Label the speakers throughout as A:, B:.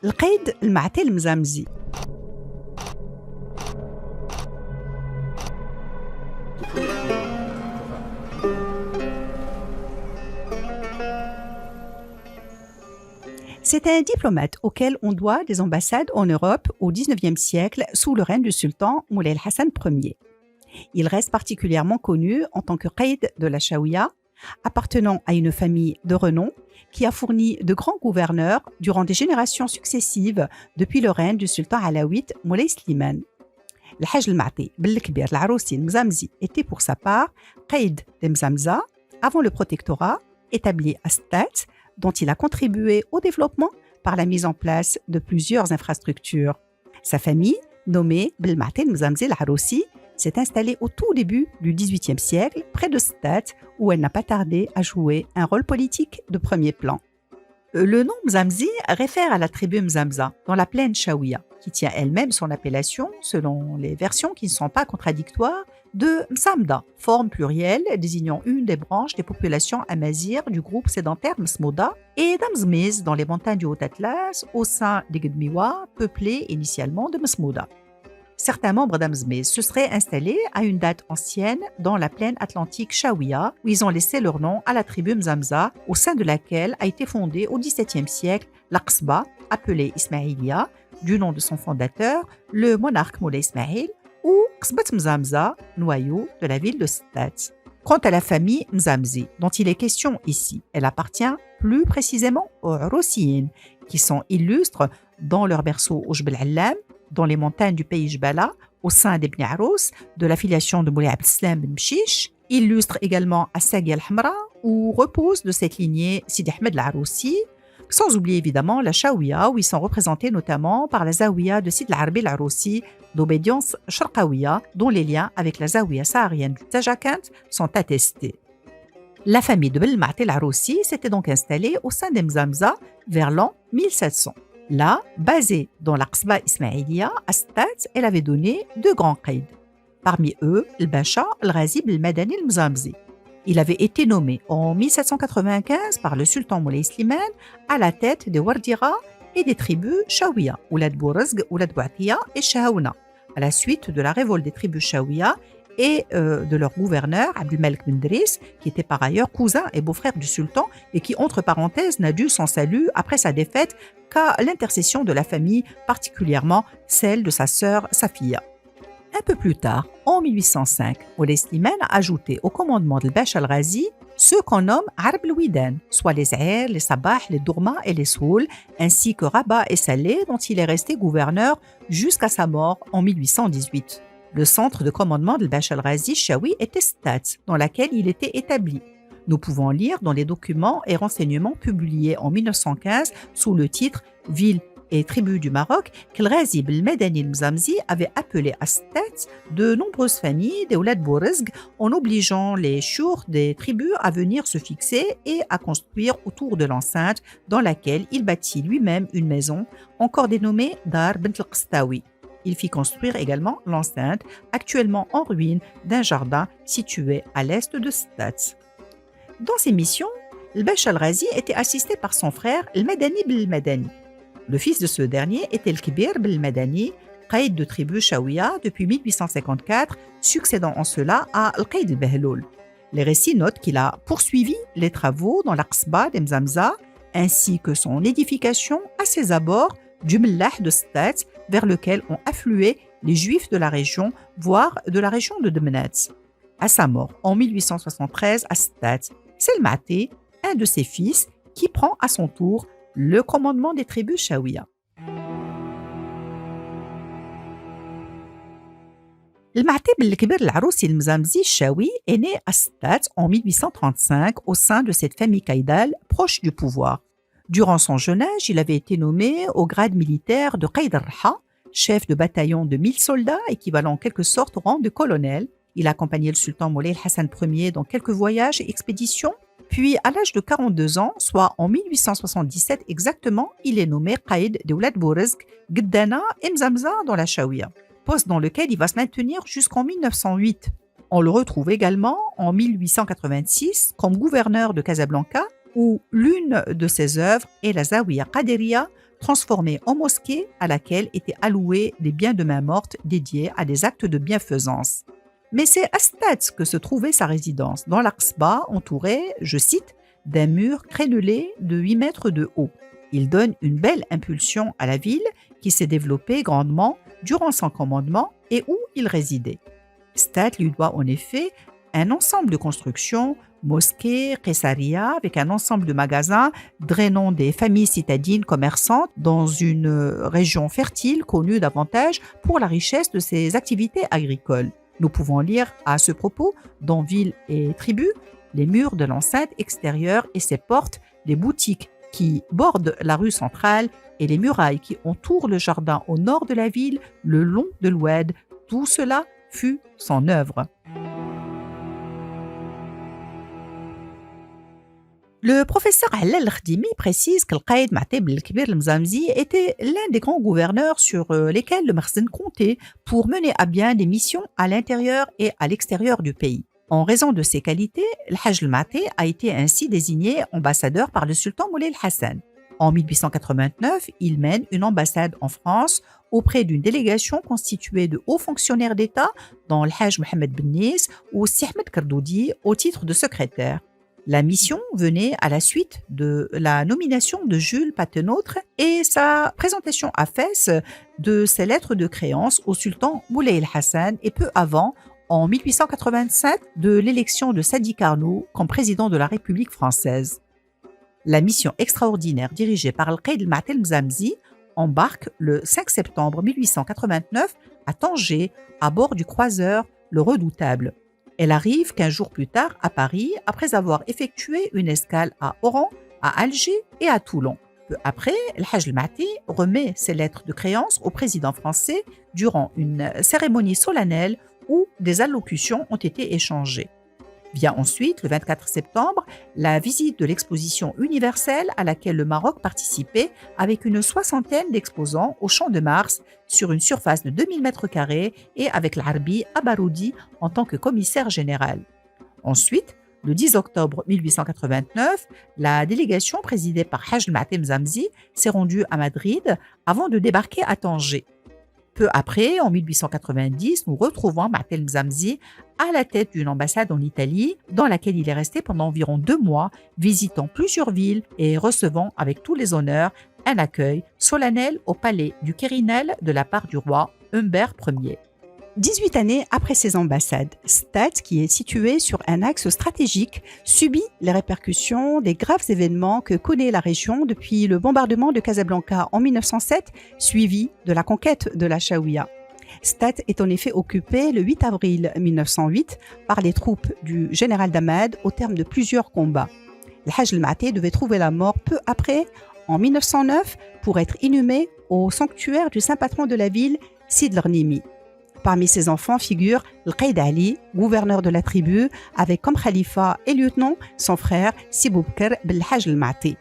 A: القيد المعتي المزامزي. C'est un diplomate auquel on doit des ambassades en Europe au XIXe siècle sous le règne du sultan Moulay Hassan Ier. Il reste particulièrement connu en tant que qaïd de la Chaouia, appartenant à une famille de renom qui a fourni de grands gouverneurs durant des générations successives depuis le règne du sultan alawite Moulay Slimane. Le Hajj al-Ma'ti Belkbir al-Aroussi al-Mzamzi était pour sa part qaïd de Mzamza avant le protectorat établi à Stat, dont il a contribué au développement par la mise en place de plusieurs infrastructures. Sa famille, nommée Belma'ti al-Mzamzi al-Aroussi, s'est installée au tout début du XVIIIe siècle, près de Stat, où elle n'a pas tardé à jouer un rôle politique de premier plan. Le nom Mzamzi réfère à la tribu Mzamza, dans la plaine Chaouia, qui tient elle-même son appellation, selon les versions qui ne sont pas contradictoires, de Msamda, forme plurielle désignant une des branches des populations amazirs du groupe sédentaire Msmouda, et d'Amzmiz dans les montagnes du Haut-Atlas, au sein des Gedmiwa, peuplées initialement de Msmouda. Certains membres d'Amzmiz se seraient installés à une date ancienne dans la plaine atlantique Chaouia, où ils ont laissé leur nom à la tribu Mzamza, au sein de laquelle a été fondée au XVIIe siècle l'Aqsba, appelée Ismaïlia, du nom de son fondateur, le monarque Moulay Ismaïl, ou Qsbat Mzamza, noyau de la ville de Stat. Quant à la famille Mzamzi, dont il est question ici, elle appartient plus précisément aux Roussiyines, qui sont illustres dans leur berceau au Jbel Allam, dans les montagnes du pays Jbala, au sein d'Ibn Arous, de l'affiliation de Moulay Abdeslam Ben Mchiche, illustre également à Saghi al-Hamra, où repose de cette lignée Sidi Ahmed al-Aroussi, sans oublier évidemment la Chaouia, où ils sont représentés notamment par la Zawiya de Sidi al-Arabi al-Aroussi, d'obédience Sharqawiya, dont les liens avec la Zawiya saharienne du Tajakant sont attestés. La famille de Belma'ti al-Aroussi s'était donc installée au sein des Mzamza vers l'an 1700. Là, basée dans l'Aqsba Ismaïlia, à Stat, elle avait donné deux grands qaïds. Parmi eux, le Bacha al-Ghazi al-Madani al-Mzamzi. Il avait été nommé en 1795 par le sultan Moulay Slimane à la tête des Wardira et des tribus Chaouia, Oulad Bourazg, Oulad Bouatia et Chaouna, à la suite de la révolte des tribus Chaouia et de leur gouverneur Abdelmalek Ben Driss, qui était par ailleurs cousin et beau-frère du sultan et qui, entre parenthèses, n'a dû son salut après sa défaite qu'à l'intercession de la famille, particulièrement celle de sa sœur Safiya. Un peu plus tard, en 1805, Moulay Slimane a ajouté au commandement de Bacha al-Ghazi ceux qu'on nomme Arab al-Widan, soit les Aïr, les Sabah, les Dourma et les Soul, ainsi que Rabat et Salé, dont il est resté gouverneur jusqu'à sa mort en 1818. Le centre de commandement de Bacha al-Ghazi Chaoui était Stat, dans laquelle il était établi. Nous pouvons lire dans les documents et renseignements publiés en 1915 sous le titre « Ville et tribus du Maroc » qu'Al-Ghazi Belmadani al-Mzamzi avait appelé à Stat de nombreuses familles des Oulad Bourazg en obligeant les chours des tribus à venir se fixer et à construire autour de l'enceinte dans laquelle il bâtit lui-même une maison encore dénommée Dar Bint al-Qastawi. Il fit construire également l'enceinte, actuellement en ruine, d'un jardin situé à l'est de Stat. Dans ses missions, le Bacha al-Ghazi était assisté par son frère, le Madani Belmadani. Le fils de ce dernier était le Kibir Belmadani, qaïd de tribu Chaouia depuis 1854, succédant en cela à Al-Qaïd al-Bahloul. Les récits notent qu'il a poursuivi les travaux dans l'Aqsba des Mzamza, ainsi que son édification à ses abords du Mellah de Stat, vers lequel ont afflué les Juifs de la région, voire de la région de Demenetz. À sa mort en 1873 à Stat, c'est le Ma'ti, un de ses fils, qui prend à son tour le commandement des tribus Chaouia. Le Ma'ti Belkbir al-Aroussi al-Mzamzi Chaoui est né à Stat en 1835 au sein de cette famille caïdale proche du pouvoir. Durant son jeune âge, il avait été nommé au grade militaire de Qaïd al-Raha, chef de bataillon de 1000 soldats, équivalent en quelque sorte au rang de colonel. Il a accompagné le sultan Moulay Hassan Ier dans quelques voyages et expéditions. Puis, à l'âge de 42 ans, soit en 1877 exactement, il est nommé Qaïd de Oulad Bourazg, Gdana et Mzamza dans la Chaouia, poste dans lequel il va se maintenir jusqu'en 1908. On le retrouve également en 1886 comme gouverneur de Casablanca, où l'une de ses œuvres est la Zawiya Qadiriya, transformée en mosquée à laquelle étaient alloués des biens de main morte dédiés à des actes de bienfaisance. Mais c'est à Stade que se trouvait sa résidence, dans l'Aqsba, entouré, je cite, d'un mur crénelé de 8 mètres de haut. Il donne une belle impulsion à la ville qui s'est développée grandement durant son commandement et où il résidait. Stade lui doit en effet un ensemble de constructions, mosquées, caissaria, avec un ensemble de magasins drainant des familles citadines commerçantes dans une région fertile connue davantage pour la richesse de ses activités agricoles. Nous pouvons lire à ce propos dans Ville et Tribu, les murs de l'enceinte extérieure et ses portes, les boutiques qui bordent la rue centrale et les murailles qui entourent le jardin au nord de la ville, le long de l'Oued. Tout cela fut son œuvre. Le professeur Halal Khdimi précise que le Qaïd Ma'teb el-Kbir el-Mzamzi était l'un des grands gouverneurs sur lesquels le Makhzen comptait pour mener à bien des missions à l'intérieur et à l'extérieur du pays. En raison de ses qualités, le Hajj el-Ma'té a été ainsi désigné ambassadeur par le sultan Moulay el-Hassan. En 1889, il mène une ambassade en France auprès d'une délégation constituée de hauts fonctionnaires d'État, dont le Hajj Mohamed Ben Nis ou Si Ahmed Kardoudi au titre de secrétaire. La mission venait à la suite de la nomination de Jules Patenautre et sa présentation à Fès de ses lettres de créance au sultan Moulay el-Hassan et peu avant, en 1887, de l'élection de Sadi Carnot comme président de la République française. La mission extraordinaire dirigée par Al-Qaïd el-Ma'té el-Mzamzi embarque le 5 septembre 1889 à Tanger à bord du croiseur Le Redoutable. Elle arrive 15 jours plus tard à Paris après avoir effectué une escale à Oran, à Alger et à Toulon. Peu après, el Hajj el-Ma'té remet ses lettres de créance au président français durant une cérémonie solennelle où des allocutions ont été échangées. Vient ensuite, le 24 septembre, la visite de l'exposition universelle à laquelle le Maroc participait avec une soixantaine d'exposants au Champ de Mars sur une surface de 2000 m² et avec l'Arbi Abaroudi en tant que commissaire général. Ensuite, le 10 octobre 1889, la délégation présidée par Hajj el-Ma'té el-Mzamzi s'est rendue à Madrid avant de débarquer à Tanger. Peu après, en 1890, nous retrouvons Ma'teb el-Mzamzi à la tête d'une ambassade en Italie, dans laquelle il est resté pendant environ 2 mois, visitant plusieurs villes et recevant avec tous les honneurs un accueil solennel au palais du Quirinal de la part du roi Humbert Ier. 18 années après ces ambassades, Stade, qui est situé sur un axe stratégique, subit les répercussions des graves événements que connaît la région depuis le bombardement de Casablanca en 1907, suivi de la conquête de la Chaouia. Stade est en effet occupé le 8 avril 1908 par les troupes du général Damad au terme de plusieurs combats. Le Hajj el-Ma'té devait trouver la mort peu après, en 1909, pour être inhumé au sanctuaire du saint patron de la ville, Sid el-Ghnimi. Parmi ses enfants figure Al-Qaïd Ali, gouverneur de la tribu, avec comme khalifa et lieutenant son frère Si Boubkar Ben Hajj el-Ma'té.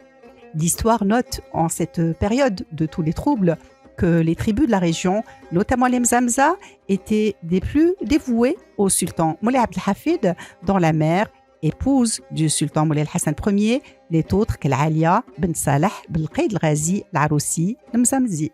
A: L'histoire note en cette période de tous les troubles que les tribus de la région, notamment les Mzamza, étaient des plus dévoués au sultan Moulay Abdel Hafid, dont la mère, épouse du sultan Moulay Hassan Ier, n'est autre que l'Alia Ben Salah Ben Qaïd el-Ghazi al-Aroussi al-Mzamzi.